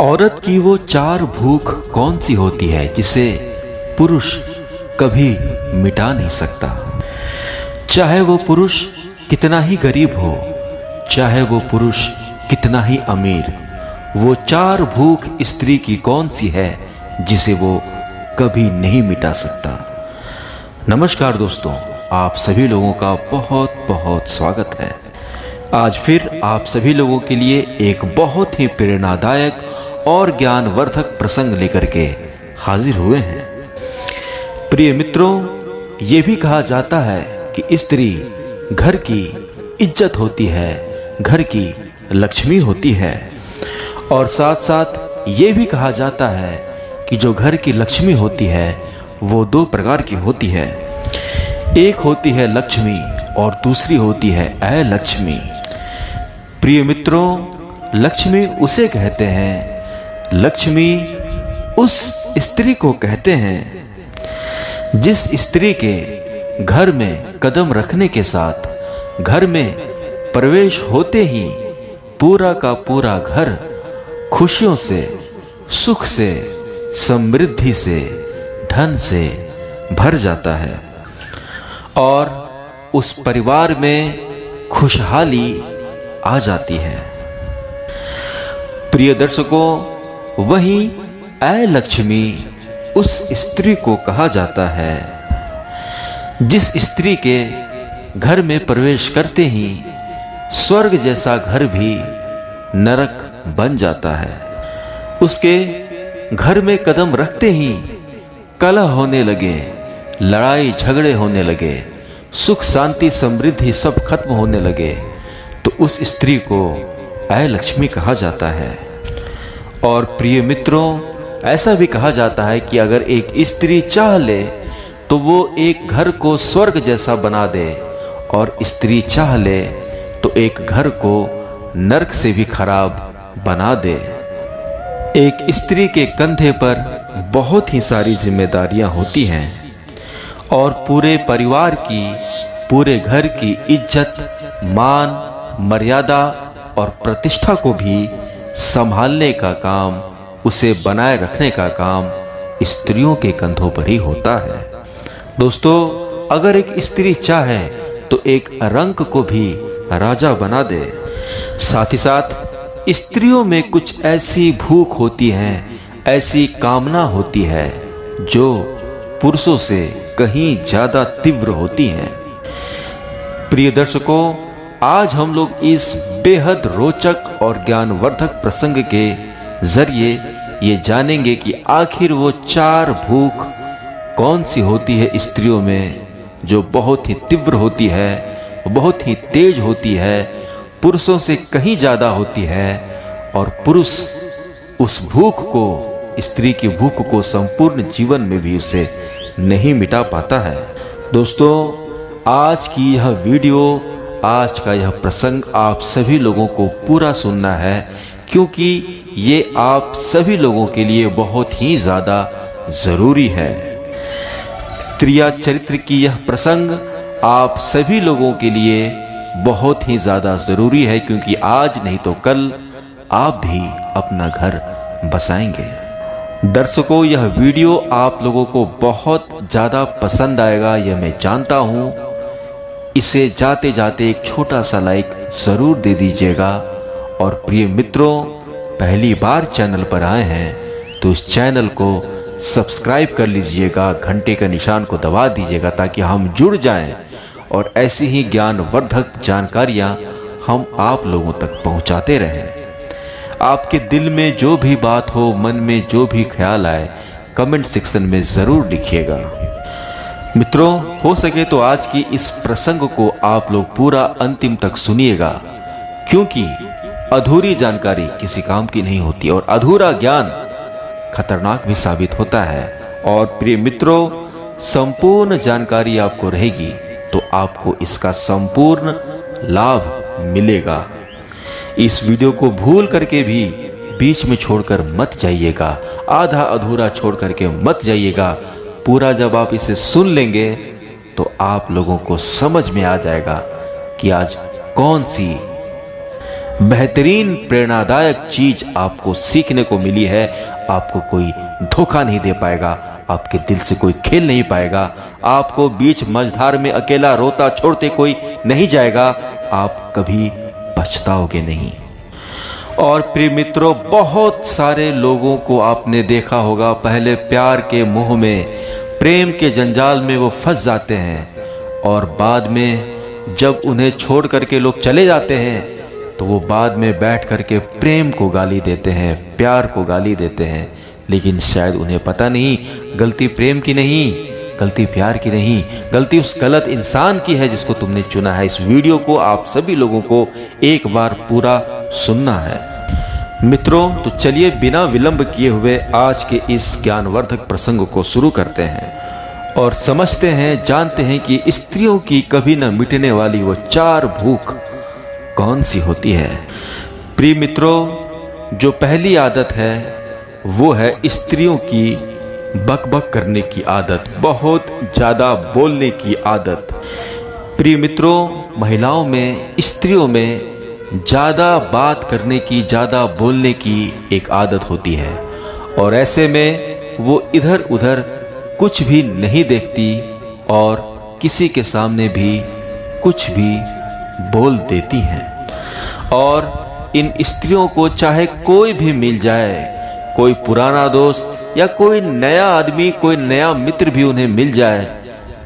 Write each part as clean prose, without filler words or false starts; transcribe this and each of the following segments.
औरत की वो चार भूख कौन सी होती है जिसे पुरुष कभी मिटा नहीं सकता। चाहे वो पुरुष कितना ही गरीब हो, चाहे वो पुरुष कितना ही अमीर, वो चार भूख स्त्री की कौन सी है जिसे वो कभी नहीं मिटा सकता। नमस्कार दोस्तों, आप सभी लोगों का बहुत बहुत स्वागत है। आज फिर आप सभी लोगों के लिए एक बहुत ही प्रेरणादायक और ज्ञानवर्धक प्रसंग लेकर के हाजिर हुए हैं। प्रिय मित्रों, ये भी कहा जाता है कि स्त्री घर की इज्जत होती है, घर की लक्ष्मी होती है, और साथ साथ ये भी कहा जाता है कि जो घर की लक्ष्मी होती है वो दो प्रकार की होती है। एक होती है लक्ष्मी और दूसरी होती है अलक्ष्मी। प्रिय मित्रों, लक्ष्मी उसे कहते हैं, लक्ष्मी उस स्त्री को कहते हैं जिस स्त्री के घर में कदम रखने के साथ, घर में प्रवेश होते ही पूरा का पूरा घर खुशियों से, सुख से, समृद्धि से, धन से भर जाता है और उस परिवार में खुशहाली आ जाती है। प्रिय दर्शकों, वहीं अलक्ष्मी उस स्त्री को कहा जाता है जिस स्त्री के घर में प्रवेश करते ही स्वर्ग जैसा घर भी नरक बन जाता है। उसके घर में कदम रखते ही कलह होने लगे, लड़ाई झगड़े होने लगे, सुख शांति समृद्धि सब खत्म होने लगे, तो उस स्त्री को अलक्ष्मी कहा जाता है। और प्रिय मित्रों, ऐसा भी कहा जाता है कि अगर एक स्त्री चाह ले तो वो एक घर को स्वर्ग जैसा बना दे, और स्त्री चाह ले तो एक घर को नरक से भी खराब बना दे। एक स्त्री के कंधे पर बहुत ही सारी जिम्मेदारियां होती हैं और पूरे परिवार की, पूरे घर की इज्जत, मान, मर्यादा और प्रतिष्ठा को भी संभालने का काम, उसे बनाए रखने का काम स्त्रियों के कंधों पर ही होता है। दोस्तों, अगर एक स्त्री चाहे तो एक रंक को भी राजा बना दे। साथ ही साथ स्त्रियों में कुछ ऐसी भूख होती है, ऐसी कामना होती है जो पुरुषों से कहीं ज्यादा तीव्र होती हैं। प्रिय दर्शकों, आज हम लोग इस बेहद रोचक और ज्ञानवर्धक प्रसंग के जरिए ये जानेंगे कि आखिर वो चार भूख कौन सी होती है स्त्रियों में जो बहुत ही तीव्र होती है, बहुत ही तेज होती है, पुरुषों से कहीं ज्यादा होती है, और पुरुष उस भूख को, स्त्री की भूख को संपूर्ण जीवन में भी उसे नहीं मिटा पाता है। दोस्तों, आज की यह वीडियो, आज का यह प्रसंग आप सभी लोगों को पूरा सुनना है, क्योंकि ये आप सभी लोगों के लिए बहुत ही ज्यादा जरूरी है। त्रिया चरित्र की यह प्रसंग आप सभी लोगों के लिए बहुत ही ज्यादा जरूरी है, क्योंकि आज नहीं तो कल आप भी अपना घर बसाएंगे। दर्शकों, यह वीडियो आप लोगों को बहुत ज्यादा पसंद आएगा, यह मैं जानता हूं। इसे जाते जाते एक छोटा सा लाइक जरूर दे दीजिएगा। और प्रिय मित्रों, पहली बार चैनल पर आए हैं तो इस चैनल को सब्सक्राइब कर लीजिएगा, घंटे का निशान को दबा दीजिएगा ताकि हम जुड़ जाएं और ऐसी ही ज्ञानवर्धक जानकारियां हम आप लोगों तक पहुंचाते रहें। आपके दिल में जो भी बात हो, मन में जो भी ख्याल आए, कमेंट सेक्शन में जरूर लिखिएगा। मित्रों, हो सके तो आज की इस प्रसंग को आप लोग पूरा अंतिम तक सुनिएगा, क्योंकि अधूरी जानकारी किसी काम की नहीं होती और अधूरा ज्ञान खतरनाक भी साबित होता है। और प्रिय मित्रों, संपूर्ण जानकारी आपको रहेगी तो आपको इसका संपूर्ण लाभ मिलेगा। इस वीडियो को भूल करके भी बीच में छोड़कर मत जाइएगा, आधा अधूरा छोड़ करके मत जाइएगा। पूरा जब आप इसे सुन लेंगे तो आप लोगों को समझ में आ जाएगा कि आज कौन सी बेहतरीन प्रेरणादायक चीज आपको सीखने को मिली है। आपको कोई धोखा नहीं दे पाएगा, आपके दिल से कोई खेल नहीं पाएगा, आपको बीच मझधार में अकेला रोता छोड़ते कोई नहीं जाएगा, आप कभी पछताओगे नहीं। और प्रिय मित्रों, बहुत सारे लोगों को आपने देखा होगा, पहले प्यार के मोह में, प्रेम के जंजाल में वो फंस जाते हैं और बाद में जब उन्हें छोड़ करके लोग चले जाते हैं तो वो बाद में बैठ करके प्रेम को गाली देते हैं, प्यार को गाली देते हैं। लेकिन शायद उन्हें पता नहीं गलती प्रेम की नहीं, गलती प्यार की नहीं, गलती उस गलत इंसान की है जिसको तुमने चुना है। इस वीडियो को आप सभी लोगों को एक बार पूरा सुनना है। मित्रों, तो चलिए बिना विलंब किए हुए आज के इस ज्ञानवर्धक प्रसंग को शुरू करते हैं और समझते हैं, जानते हैं कि स्त्रियों की कभी न मिटने वाली वो 4 भूख कौन सी होती है। प्रिय मित्रों, जो पहली आदत है वो है स्त्रियों की बकबक करने की आदत, बहुत ज्यादा बोलने की आदत। प्रिय मित्रों, महिलाओं में, स्त्रियों में ज्यादा बात करने की, ज्यादा बोलने की एक आदत होती है और ऐसे में वो इधर उधर कुछ भी नहीं देखती और किसी के सामने भी कुछ भी बोल देती हैं। और इन स्त्रियों को चाहे कोई भी मिल जाए, कोई पुराना दोस्त या कोई नया आदमी, कोई नया मित्र भी उन्हें मिल जाए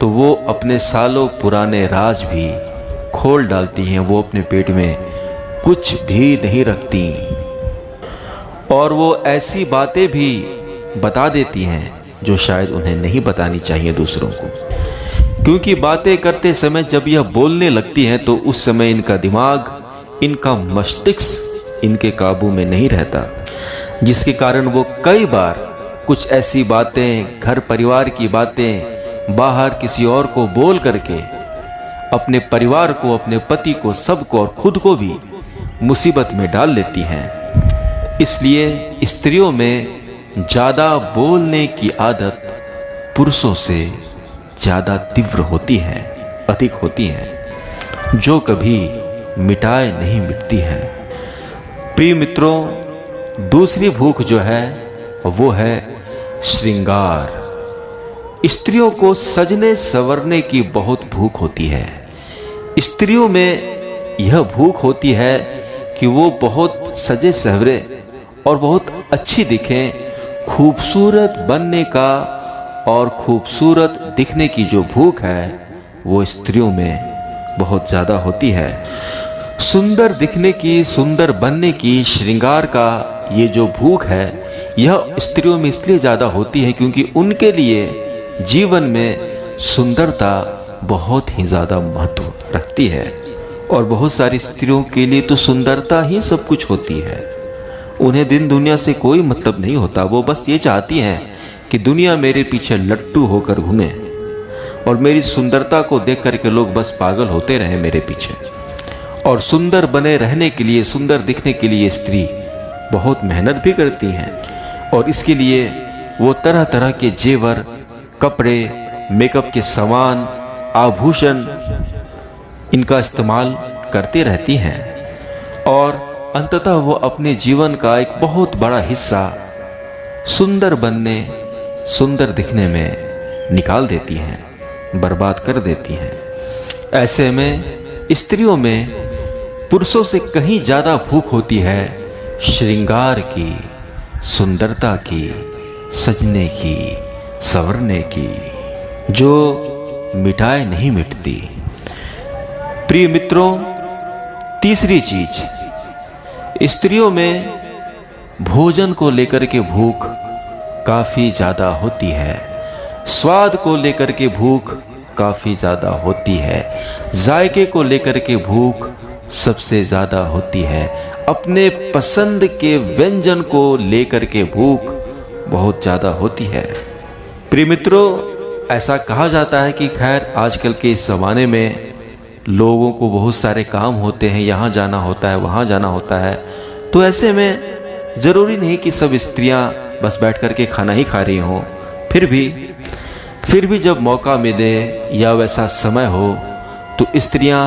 तो वो अपने सालों पुराने राज भी खोल डालती हैं। वो अपने पेट में कुछ भी नहीं रखती और वो ऐसी बातें भी बता देती हैं जो शायद उन्हें नहीं बतानी चाहिए दूसरों को, क्योंकि बातें करते समय जब यह बोलने लगती हैं तो उस समय इनका दिमाग, इनका मस्तिष्क इनके काबू में नहीं रहता, जिसके कारण वो कई बार कुछ ऐसी बातें, घर परिवार की बातें बाहर किसी और को बोल करके अपने परिवार को, अपने पति को, सबको और खुद को भी मुसीबत में डाल लेती हैं। इसलिए स्त्रियों में ज्यादा बोलने की आदत पुरुषों से ज्यादा तीव्र होती है, अधिक होती है, जो कभी मिटाए नहीं मिटती है। प्रिय मित्रों, दूसरी भूख जो है वो है श्रृंगार। स्त्रियों को सजने संवरने की बहुत भूख होती है। स्त्रियों में यह भूख होती है कि वो बहुत सजे संवरे और बहुत अच्छी दिखें। खूबसूरत बनने का और खूबसूरत दिखने की जो भूख है वो स्त्रियों में बहुत ज्यादा होती है। सुंदर दिखने की, सुंदर बनने की, श्रृंगार का ये जो भूख है यह स्त्रियों में इसलिए ज्यादा होती है क्योंकि उनके लिए जीवन में सुंदरता बहुत ही ज्यादा महत्व रखती है। और बहुत सारी स्त्रियों के लिए तो सुंदरता ही सब कुछ होती है। उन्हें दिन दुनिया से कोई मतलब नहीं होता, वो बस ये चाहती हैं कि दुनिया मेरे पीछे लट्टू होकर घूमे और मेरी सुंदरता को देख करके लोग बस पागल होते रहे मेरे पीछे। और सुंदर बने रहने के लिए, सुंदर दिखने के लिए स्त्री बहुत मेहनत भी करती हैं और इसके लिए वो तरह तरह के जेवर, कपड़े, मेकअप के सामान, आभूषण इनका इस्तेमाल करती रहती हैं और अंततः वो अपने जीवन का एक बहुत बड़ा हिस्सा सुंदर बनने, सुंदर दिखने में निकाल देती हैं, बर्बाद कर देती हैं। ऐसे में स्त्रियों में पुरुषों से कहीं ज्यादा भूख होती है श्रृंगार की, सुंदरता की, सजने की, संवरने की, जो मिटाए नहीं मिटती। प्रिय मित्रों, तीसरी चीज, स्त्रियों में भोजन को लेकर के भूख काफी ज्यादा होती है। स्वाद को लेकर के भूख काफी ज्यादा होती है। जायके को लेकर के भूख सबसे ज्यादा होती है। अपने पसंद के व्यंजन को लेकर के भूख बहुत ज्यादा होती है। प्रिय मित्रों, ऐसा कहा जाता है कि खैर आजकल के इस जमाने में लोगों को बहुत सारे काम होते हैं, यहाँ जाना होता है, वहाँ जाना होता है, तो ऐसे में जरूरी नहीं कि सब स्त्रियां बस बैठ करके खाना ही खा रही हों। फिर भी जब मौका मिले या वैसा समय हो तो स्त्रियां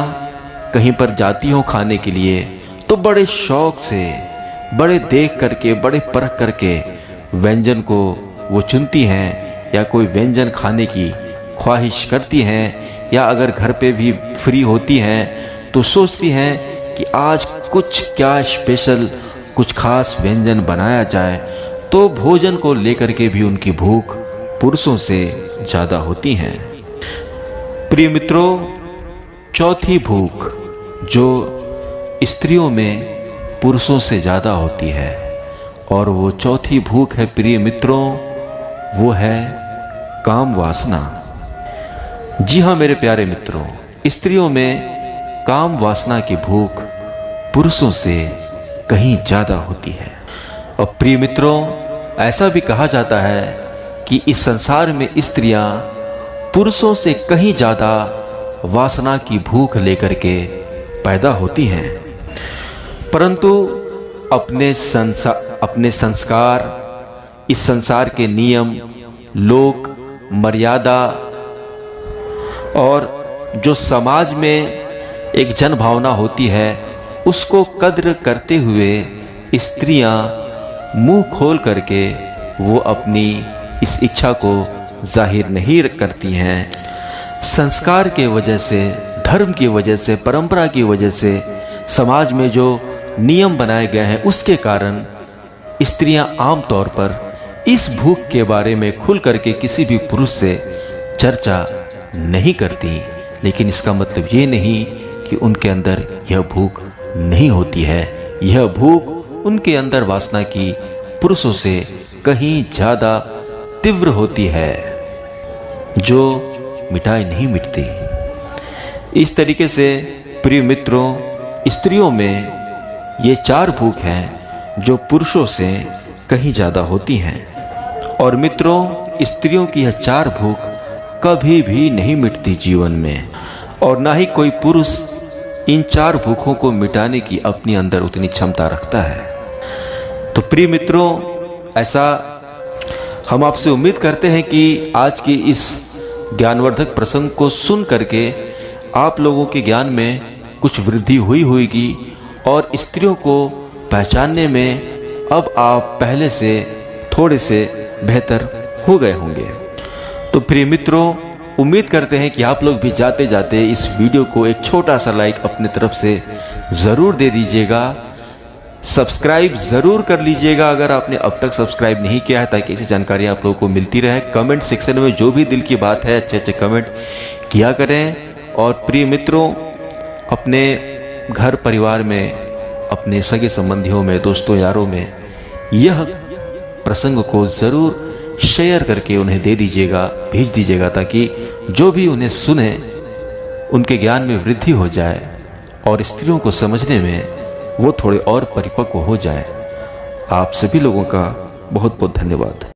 कहीं पर जाती हों खाने के लिए तो बड़े शौक से, बड़े देख करके, बड़े परख करके व्यंजन को वो चुनती हैं, या कोई व्यंजन खाने की ख्वाहिश करती हैं, या अगर घर पे भी फ्री होती हैं तो सोचती हैं कि आज कुछ क्या स्पेशल, कुछ खास व्यंजन बनाया जाए। तो भोजन को लेकर के भी उनकी भूख पुरुषों से ज़्यादा होती है। प्रिय मित्रों, चौथी भूख जो स्त्रियों में पुरुषों से ज़्यादा होती है, और वो चौथी भूख है प्रिय मित्रों, वो है काम वासना। जी हाँ मेरे प्यारे मित्रों, स्त्रियों में काम वासना की भूख पुरुषों से कहीं ज़्यादा होती है। और प्रिय मित्रों, ऐसा भी कहा जाता है कि इस संसार में स्त्रियां पुरुषों से कहीं ज़्यादा वासना की भूख लेकर के पैदा होती हैं, परंतु अपने संस्कार, इस संसार के नियम, लोक मर्यादा और जो समाज में एक जन भावना होती है, उसको कद्र करते हुए स्त्रियां मुंह खोल करके वो अपनी इस इच्छा को जाहिर नहीं करती हैं। संस्कार के वजह से, धर्म की वजह से, परंपरा की वजह से, समाज में जो नियम बनाए गए हैं उसके कारण स्त्रियां आमतौर पर इस भूख के बारे में खुल करके किसी भी पुरुष से चर्चा नहीं करती। लेकिन इसका मतलब ये नहीं कि उनके अंदर यह भूख नहीं होती है। यह भूख उनके अंदर वासना की पुरुषों से कहीं ज़्यादा तीव्र होती है, जो मिटाई नहीं मिटती। इस तरीके से प्रिय मित्रों, स्त्रियों में ये 4 भूख हैं जो पुरुषों से कहीं ज़्यादा होती हैं। और मित्रों, स्त्रियों की यह 4 भूख कभी भी नहीं मिटती जीवन में, और ना ही कोई पुरुष इन 4 भूखों को मिटाने की अपने अंदर उतनी क्षमता रखता है। तो प्रिय मित्रों, ऐसा हम आपसे उम्मीद करते हैं कि आज की इस ज्ञानवर्धक प्रसंग को सुन करके आप लोगों के ज्ञान में कुछ वृद्धि हुई होगी, और स्त्रियों को पहचानने में अब आप पहले से थोड़े से बेहतर हो गए होंगे। तो प्रिय मित्रों, उम्मीद करते हैं कि आप लोग भी जाते जाते इस वीडियो को एक छोटा सा लाइक अपने तरफ से ज़रूर दे दीजिएगा। सब्सक्राइब ज़रूर कर लीजिएगा अगर आपने अब तक सब्सक्राइब नहीं किया है, ताकि ऐसी जानकारी आप लोगों को मिलती रहे। कमेंट सेक्शन में जो भी दिल की बात है अच्छे अच्छे कमेंट किया करें। और प्रिय मित्रों, अपने घर परिवार में, अपने सगे संबंधियों में, दोस्तों यारों में यह प्रसंग को ज़रूर शेयर करके उन्हें दे दीजिएगा, भेज दीजिएगा, ताकि जो भी उन्हें सुने उनके ज्ञान में वृद्धि हो जाए और स्त्रियों को समझने में वो थोड़े और परिपक्व हो जाए। आप सभी लोगों का बहुत बहुत धन्यवाद।